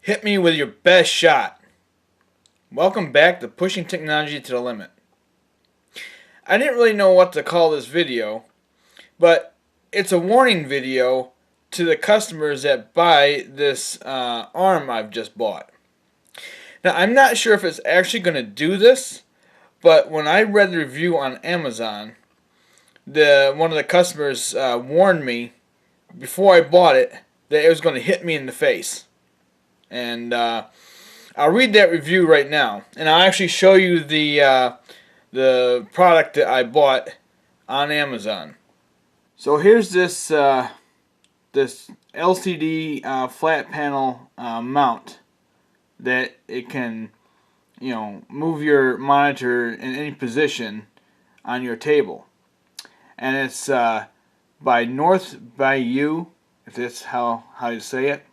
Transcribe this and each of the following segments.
Hit me with your best shot. Welcome back to Pushing Technology to the Limit. I didn't really know what to call this video, but it's a warning video to the customers that buy this arm I've just bought. Now, I'm not sure if it's actually going to do this, but when I read the review on Amazon, one of the customers warned me before I bought it that it was going to hit me in the face. And I'll read that review right now, and I'll actually show you the product that I bought on Amazon. So here's this this LCD flat panel mount that it can, move your monitor in any position on your table, and it's by Bayou, if that's how you say it.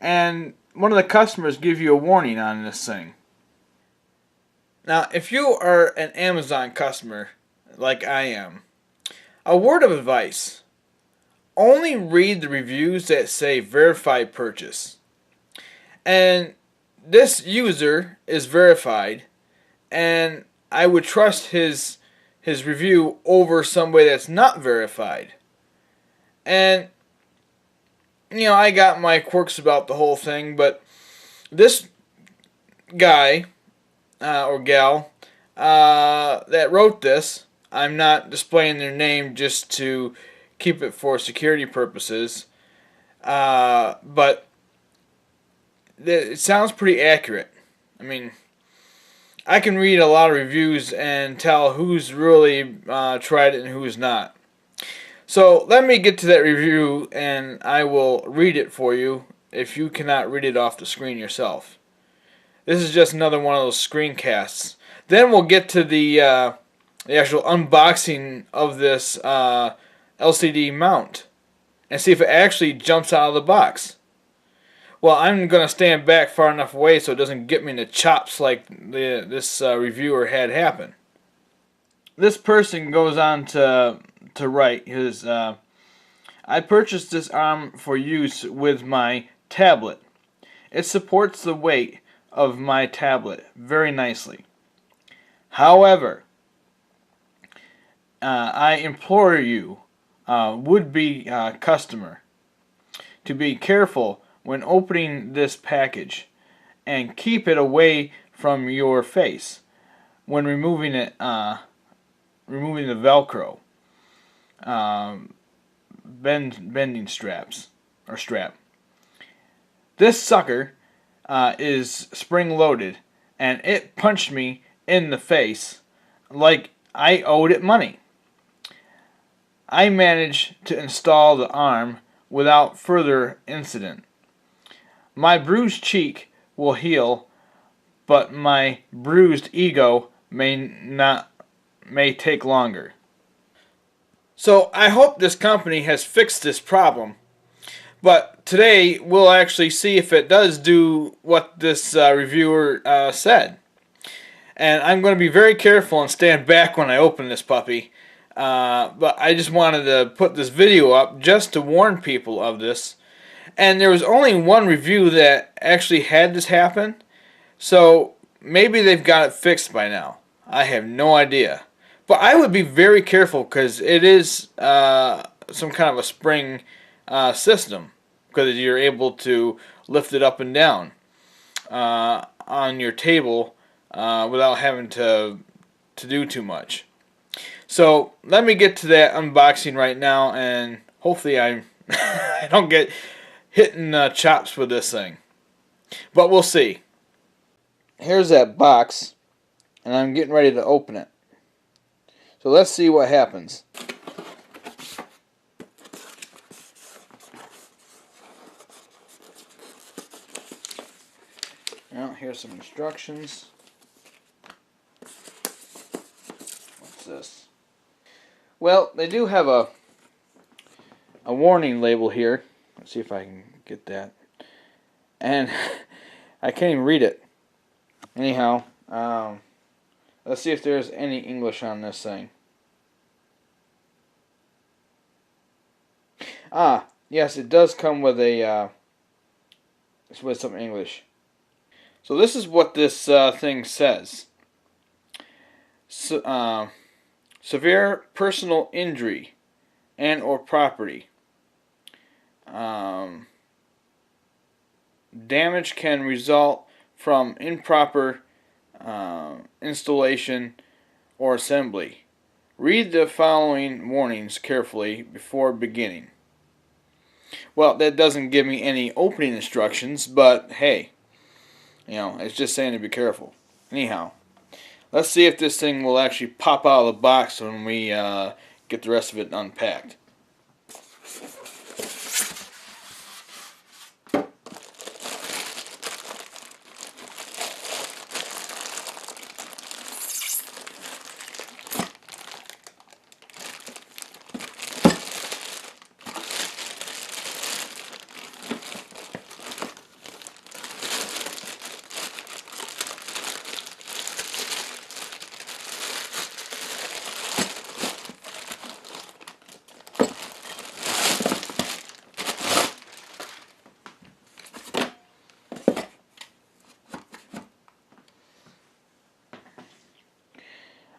And one of the customers give you a warning on this thing. Now, if you are an Amazon customer, like I am, a word of advice: only read the reviews that say verified purchase. And this user is verified, and I would trust his review over somebody that's not verified. And I got my quirks about the whole thing, but this guy or gal that wrote this, I'm not displaying their name just to keep it for security purposes, but it sounds pretty accurate. I mean, I can read a lot of reviews and tell who's really tried it and who's not. So let me get to that review, and I will read it for you if you cannot read it off the screen yourself. This is just another one of those screencasts. Then we'll get to the actual unboxing of this LCD mount and see if it actually jumps out of the box. Well, I'm going to stand back far enough away so it doesn't get me in the chops like this reviewer had happen. This person goes on to write his, I purchased this arm for use with my tablet. It supports the weight of my tablet very nicely. However, I implore you, would-be customer, to be careful when opening this package and keep it away from your face when removing it, removing the Velcro. Bending straps or strap. This sucker is spring loaded, and it punched me in the face like I owed it money. I managed to install the arm without further incident. My bruised cheek will heal, but my bruised ego may take longer. So I hope this company has fixed this problem. But today we'll actually see if it does do what this reviewer said. And I'm going to be very careful and stand back when I open this puppy. But I just wanted to put this video up just to warn people of this. And there was only one review that actually had this happen. So maybe they've got it fixed by now. I have no idea. But I would be very careful because it is some kind of a spring system, because you're able to lift it up and down on your table without having to do too much. So let me get to that unboxing right now, and hopefully I don't get hit in the chops with this thing. But we'll see. Here's that box, and I'm getting ready to open it. So let's see what happens. Now, here's some instructions. What's this? Well, they do have a warning label here. Let's see if I can get that. And I can't even read it. Anyhow, let's see if there's any English on this thing. Ah, yes, it does come with a Let's put some English. So this is what this thing says. Severe personal injury and or property. Damage can result from improper installation or assembly. Read the following warnings carefully before beginning. Well, that doesn't give me any opening instructions, but hey, you know, it's just saying to be careful. Anyhow, let's see if this thing will actually pop out of the box when we get the rest of it unpacked.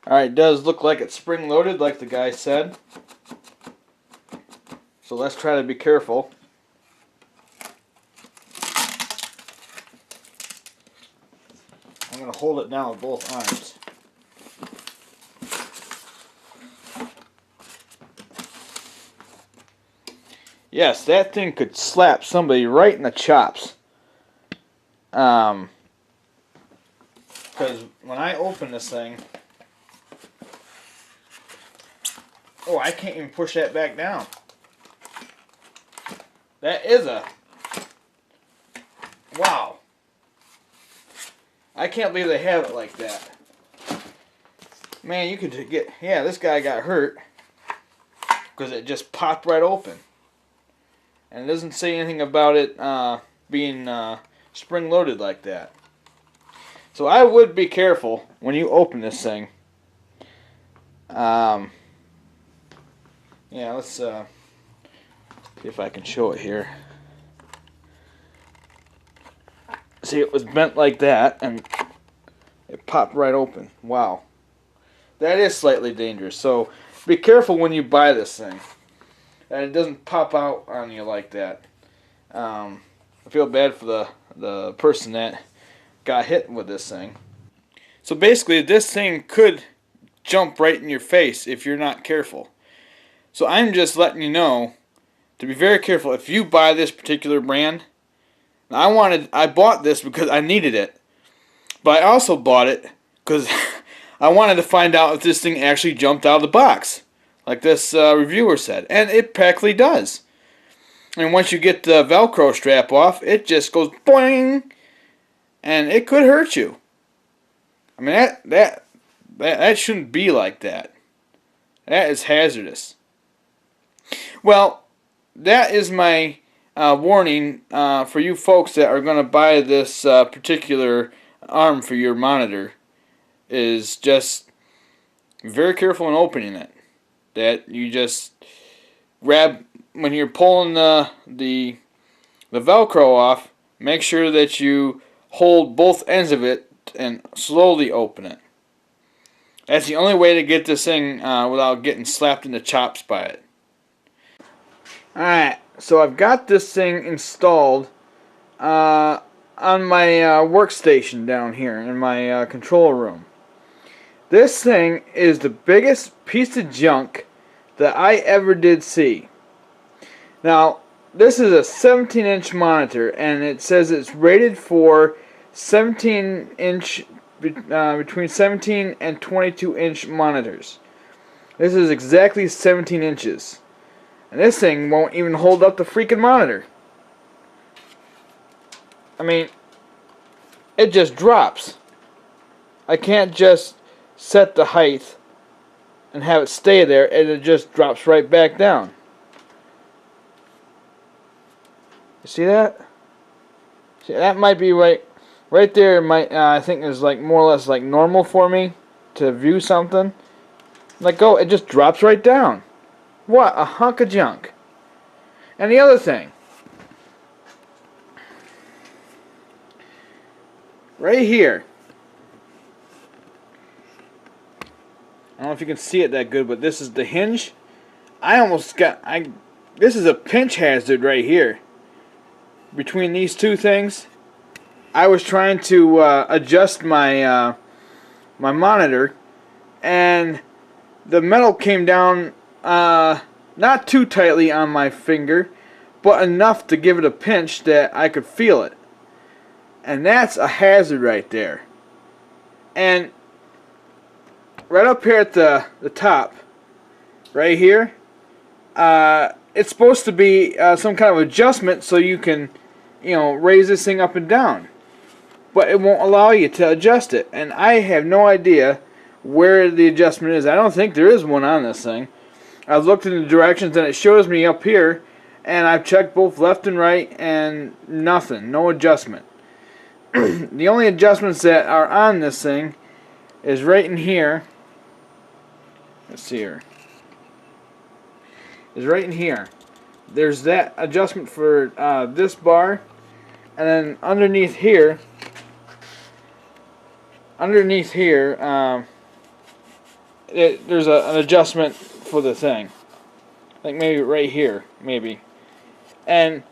Alright, it does look like it's spring-loaded, like the guy said. So let's try to be careful. I'm going to hold it down with both arms. Yes, that thing could slap somebody right in the chops. Because when I open this thing... Oh, I can't even push that back down. That is a... Wow. I can't believe they have it like that. Man, you could get... Yeah, this guy got hurt. Because it just popped right open. And it doesn't say anything about it being spring-loaded like that. So I would be careful when you open this thing. Yeah, let's see if I can show it here. See, it was bent like that, and it popped right open. Wow. That is slightly dangerous, so be careful when you buy this thing. And it doesn't pop out on you like that. I feel bad for the person that got hit with this thing. So basically, this thing could jump right in your face if you're not careful. So I'm just letting you know to be very careful if you buy this particular brand. Now, I bought this because I needed it, but I also bought it because I wanted to find out if this thing actually jumped out of the box, like this reviewer said, and it practically does. And once you get the Velcro strap off, it just goes boing, and it could hurt you. I mean that shouldn't be like that. That is hazardous. Well, that is my warning for you folks that are going to buy this particular arm for your monitor. Is just be very careful in opening it. That you just grab when you're pulling the Velcro off. Make sure that you hold both ends of it and slowly open it. That's the only way to get this thing without getting slapped in the chops by it. Alright, so I've got this thing installed on my workstation down here in my control room. This thing is the biggest piece of junk that I ever did see. Now, this is a 17-inch monitor, and it says it's rated for 17-inch, between 17 and 22-inch monitors. This is exactly 17 inches. And this thing won't even hold up the freaking monitor. I mean, it just drops. I can't just set the height and have it stay there, and it just drops right back down. You see that? See, that might be right there. Might I think is like more or less like normal for me to view something. Like, oh, it just drops right down. What a hunk of junk. And the other thing, right here. I don't know if you can see it that good, but this is the hinge. This is a pinch hazard right here. Between these two things, I was trying to adjust my my monitor, and the metal came down not too tightly on my finger, but enough to give it a pinch that I could feel it. And that's a hazard right there. And right up here at the top, right here, it's supposed to be some kind of adjustment so you can, raise this thing up and down. But it won't allow you to adjust it. And I have no idea where the adjustment is. I don't think there is one on this thing. I've looked in the directions and it shows me up here, and I've checked both left and right, and nothing, no adjustment. The only adjustments that are on this thing is right in here. Let's see here. Is right in here. There's that adjustment for this bar, and then underneath here, there's an adjustment for the thing. I think maybe right here, maybe. And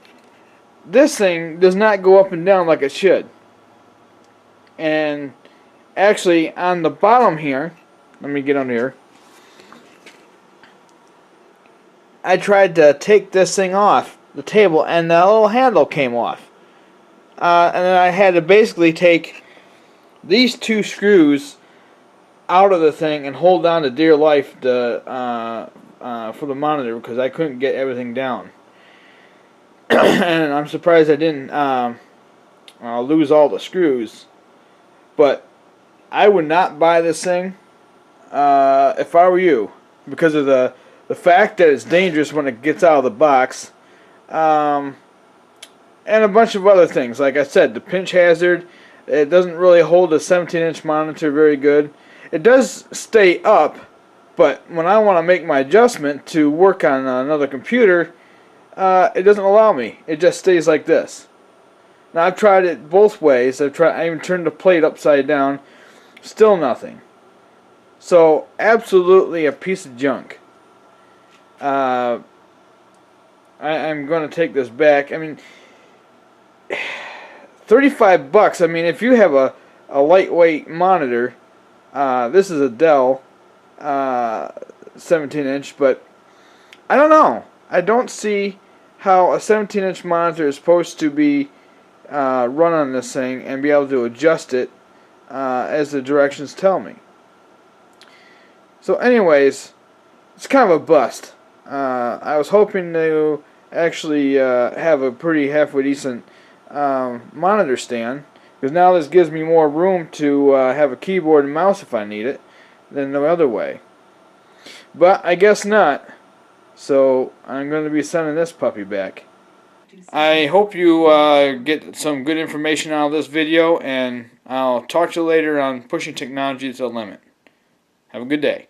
this thing does not go up and down like it should. And actually on the bottom here, let me get under here, I tried to take this thing off the table and the little handle came off. And then I had to basically take these two screws out of the thing and hold on to dear life for the monitor, because I couldn't get everything down. And I'm surprised I didn't lose all the screws. But I would not buy this thing if I were you, because of the fact that it's dangerous when it gets out of the box, and a bunch of other things. Like I said, the pinch hazard. It doesn't really hold a 17-inch monitor very good. It does stay up, but when I want to make my adjustment to work on another computer, it doesn't allow me. It just stays like this. Now I've tried it both ways. I even turned the plate upside down. Still nothing. So absolutely a piece of junk. I'm going to take this back. I mean, $35. I mean, if you have a lightweight monitor, this is a Dell 17-inch, but I don't know. I don't see how a 17-inch monitor is supposed to be run on this thing and be able to adjust it as the directions tell me. So anyways, it's kind of a bust. I was hoping to actually have a pretty halfway decent monitor stand, because now this gives me more room to have a keyboard and mouse if I need it than the other way. But I guess not. So I'm going to be sending this puppy back. I hope you get some good information out of this video, and I'll talk to you later on pushing technology to the limit. Have a good day.